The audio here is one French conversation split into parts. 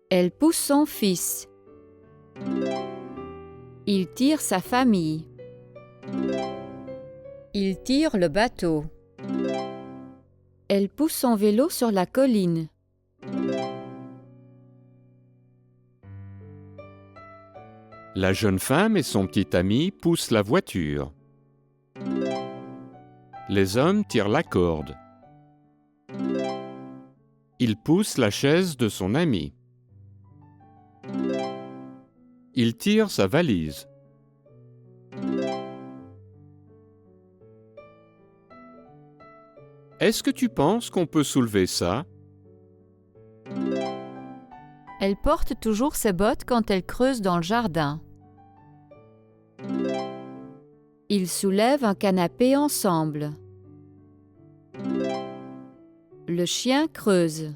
Elle pousse son fils. Il tire sa famille. Il tire le bateau. Elle pousse son vélo sur la colline. La jeune femme et son petit ami poussent la voiture. Les hommes tirent la corde. Il pousse la chaise de son ami. Il tire sa valise. Est-ce que tu penses qu'on peut soulever ça? Elle porte toujours ses bottes quand elle creuse dans le jardin. Ils soulèvent un canapé ensemble. Le chien creuse.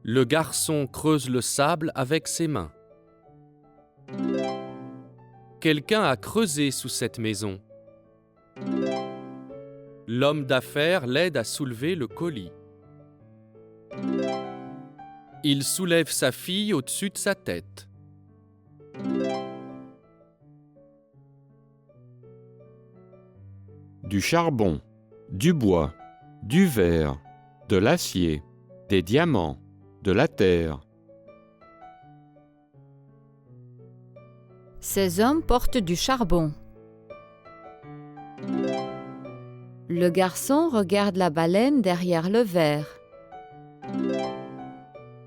Le garçon creuse le sable avec ses mains. Quelqu'un a creusé sous cette maison. L'homme d'affaires l'aide à soulever le colis. Il soulève sa fille au-dessus de sa tête. Du charbon, du bois, du verre, de l'acier, des diamants, de la terre. Ces hommes portent du charbon. Le garçon regarde la baleine derrière le verre.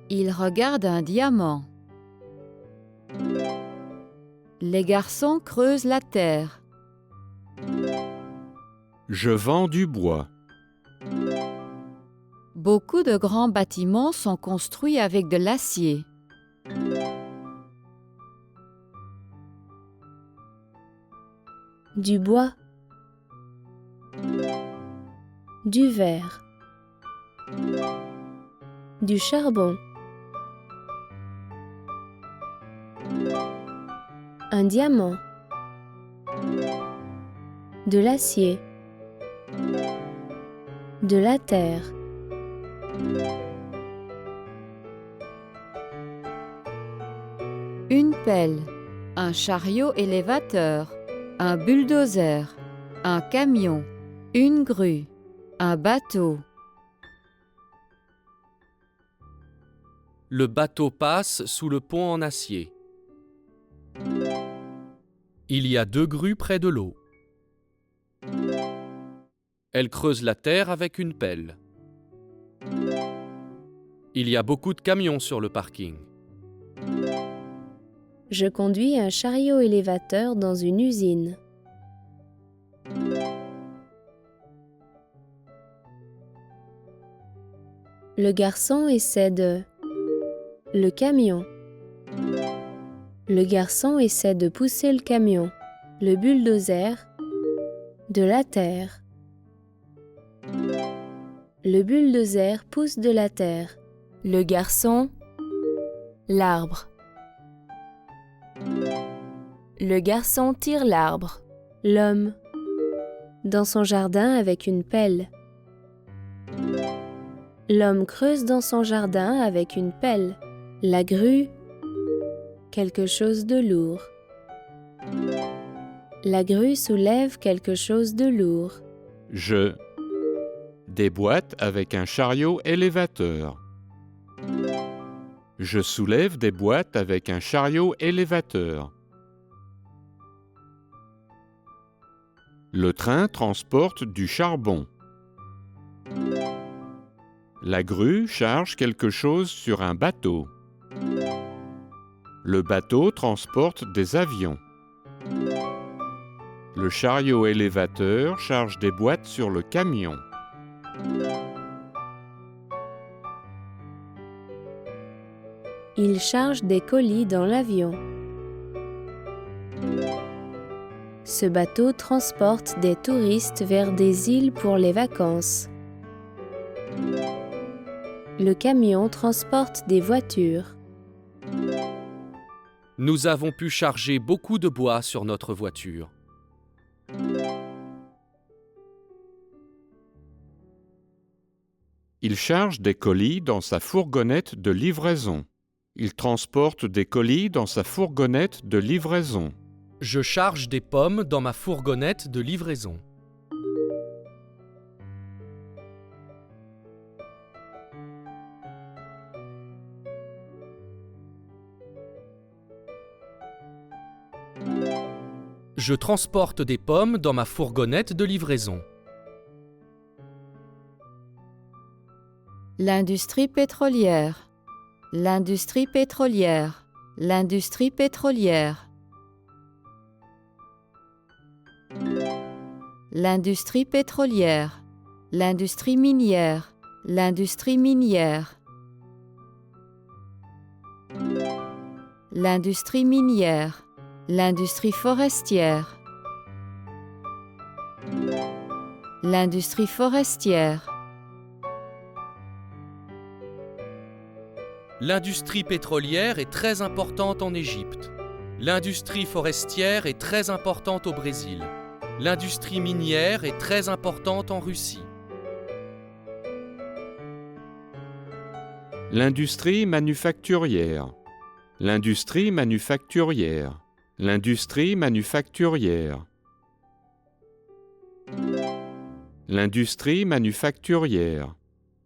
Il regarde un diamant. Les garçons creusent la terre. Je vends du bois. Beaucoup de grands bâtiments sont construits avec de l'acier. Du bois, du verre, du charbon, un diamant, de l'acier, de la terre. Une pelle, un chariot élévateur, un bulldozer, un camion, une grue, un bateau. Le bateau passe sous le pont en acier. Il y a 2 grues près de l'eau. Elles creusent la terre avec une pelle. Il y a beaucoup de camions sur le parking. Je conduis un chariot élévateur dans une usine. Le garçon essaie de... Le camion. Le garçon essaie de pousser le camion. Le bulldozer. De la terre. Le bulldozer pousse de la terre. Le garçon. L'arbre. Le garçon tire l'arbre. L'homme. Dans son jardin avec une pelle. L'homme creuse dans son jardin avec une pelle. La grue. Quelque chose de lourd. La grue soulève quelque chose de lourd. Des boîtes avec un chariot élévateur. Je soulève des boîtes avec un chariot élévateur. Le train transporte du charbon. La grue charge quelque chose sur un bateau. Le bateau transporte des avions. Le chariot élévateur charge des boîtes sur le camion. Il charge des colis dans l'avion. Ce bateau transporte des touristes vers des îles pour les vacances. Le camion transporte des voitures. Nous avons pu charger beaucoup de bois sur notre voiture. Il charge des colis dans sa fourgonnette de livraison. Il transporte des colis dans sa fourgonnette de livraison. Je charge des pommes dans ma fourgonnette de livraison. Je transporte des pommes dans ma fourgonnette de livraison. L'industrie pétrolière. L'industrie pétrolière. L'industrie pétrolière. L'industrie pétrolière. L'industrie minière. L'industrie minière. L'industrie minière. L'industrie forestière. L'industrie forestière. L'industrie pétrolière est très importante en Égypte. L'industrie forestière est très importante au Brésil. L'industrie minière est très importante en Russie. L'industrie manufacturière. L'industrie manufacturière. L'industrie manufacturière. L'industrie manufacturière.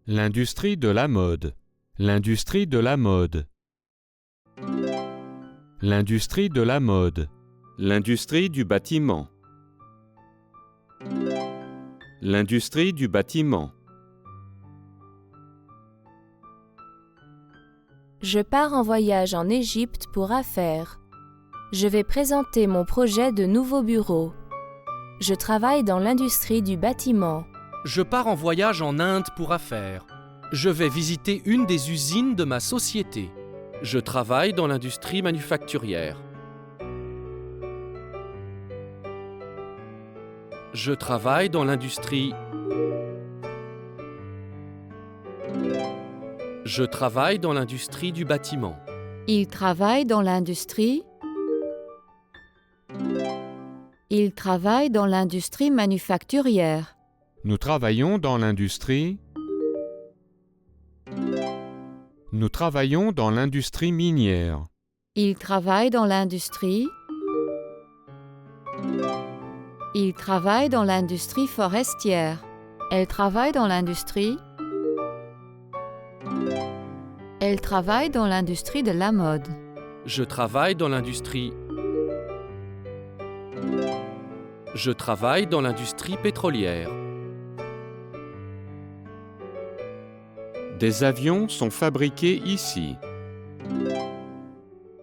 L'industrie de la mode. L'industrie de la mode. L'industrie de la mode. L'industrie du bâtiment. L'industrie du bâtiment. Je pars en voyage en Égypte pour affaires. Je vais présenter mon projet de nouveau bureau. Je travaille dans l'industrie du bâtiment. Je pars en voyage en Inde pour affaires. Je vais visiter une des usines de ma société. Je travaille dans l'industrie manufacturière. Je travaille dans l'industrie. Je travaille dans l'industrie du bâtiment. Il travaille dans l'industrie. Il travaille dans l'industrie manufacturière. Nous travaillons dans l'industrie. Nous travaillons dans l'industrie minière. Il travaille dans l'industrie. Il travaille dans l'industrie forestière. Elle travaille dans l'industrie. Elle travaille dans l'industrie de la mode. Je travaille dans l'industrie. Je travaille dans l'industrie pétrolière. Des avions sont fabriqués ici.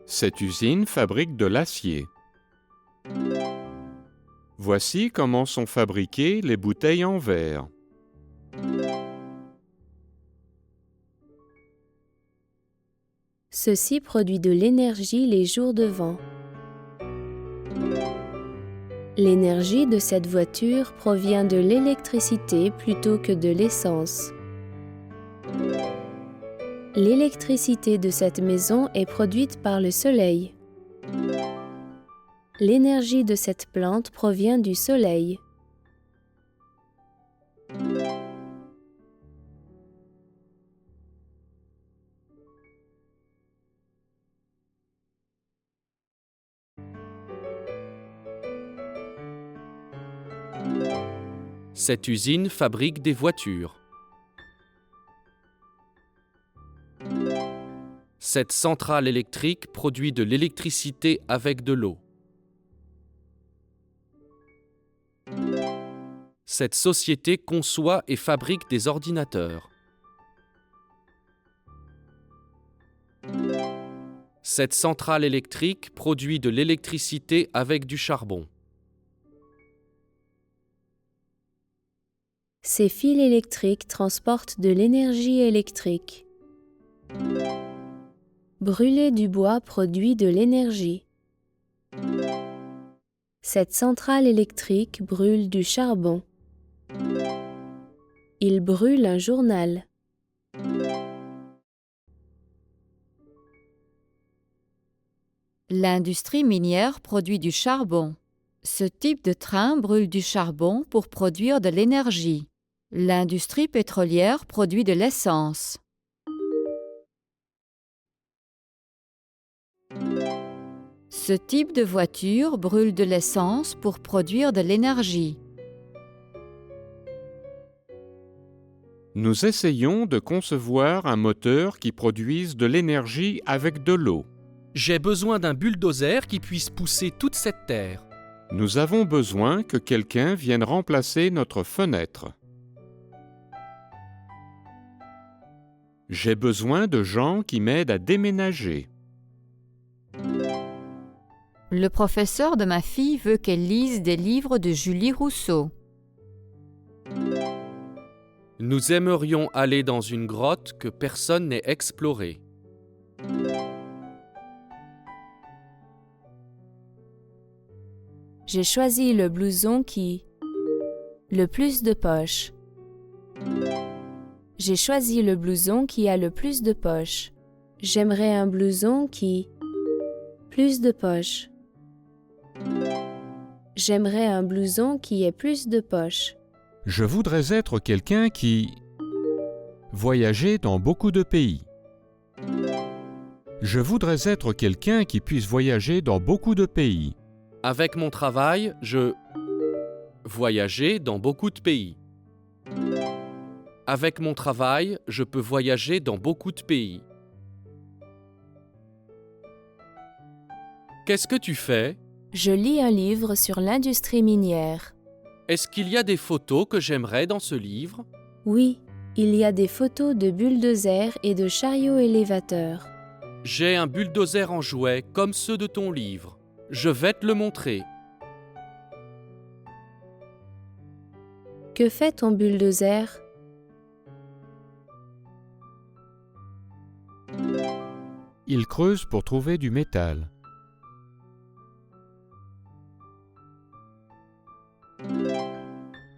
Cette usine fabrique de l'acier. Voici comment sont fabriquées les bouteilles en verre. Ceci produit de l'énergie les jours de vent. L'énergie de cette voiture provient de l'électricité plutôt que de l'essence. L'électricité de cette maison est produite par le soleil. L'énergie de cette plante provient du soleil. Cette usine fabrique des voitures. Cette centrale électrique produit de l'électricité avec de l'eau. Cette société conçoit et fabrique des ordinateurs. Cette centrale électrique produit de l'électricité avec du charbon. Ces fils électriques transportent de l'énergie électrique. Brûler du bois produit de l'énergie. Cette centrale électrique brûle du charbon. Il brûle un journal. L'industrie minière produit du charbon. Ce type de train brûle du charbon pour produire de l'énergie. L'industrie pétrolière produit de l'essence. Ce type de voiture brûle de l'essence pour produire de l'énergie. Nous essayons de concevoir un moteur qui produise de l'énergie avec de l'eau. J'ai besoin d'un bulldozer qui puisse pousser toute cette terre. Nous avons besoin que quelqu'un vienne remplacer notre fenêtre. J'ai besoin de gens qui m'aident à déménager. Le professeur de ma fille veut qu'elle lise des livres de Julie Rousseau. Nous aimerions aller dans une grotte que personne n'ait explorée. J'ai choisi le blouson qui... le plus de poches. J'ai choisi le blouson qui a le plus de poches. J'aimerais un blouson qui... plus de poches. J'aimerais un blouson qui ait plus de poches. Je voudrais être quelqu'un qui... voyager dans beaucoup de pays. Je voudrais être quelqu'un qui puisse voyager dans beaucoup de pays. Avec mon travail, je... voyager dans beaucoup de pays. Avec mon travail, je peux voyager dans beaucoup de pays. Qu'est-ce que tu fais? Je lis un livre sur l'industrie minière. Est-ce qu'il y a des photos que j'aimerais dans ce livre? Oui, il y a des photos de bulldozers et de chariots élévateurs. J'ai un bulldozer en jouet comme ceux de ton livre. Je vais te le montrer. Que fait ton bulldozer? Il creuse pour trouver du métal.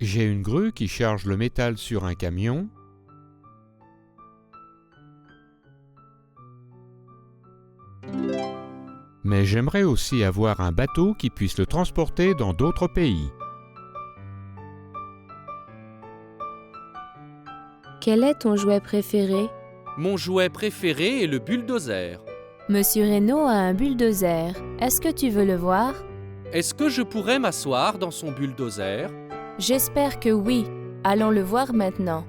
J'ai une grue qui charge le métal sur un camion. Mais j'aimerais aussi avoir un bateau qui puisse le transporter dans d'autres pays. Quel est ton jouet préféré? Mon jouet préféré est le bulldozer. Monsieur Reynaud a un bulldozer. Est-ce que tu veux le voir? Est-ce que je pourrais m'asseoir dans son bulldozer? J'espère que oui. Allons le voir maintenant.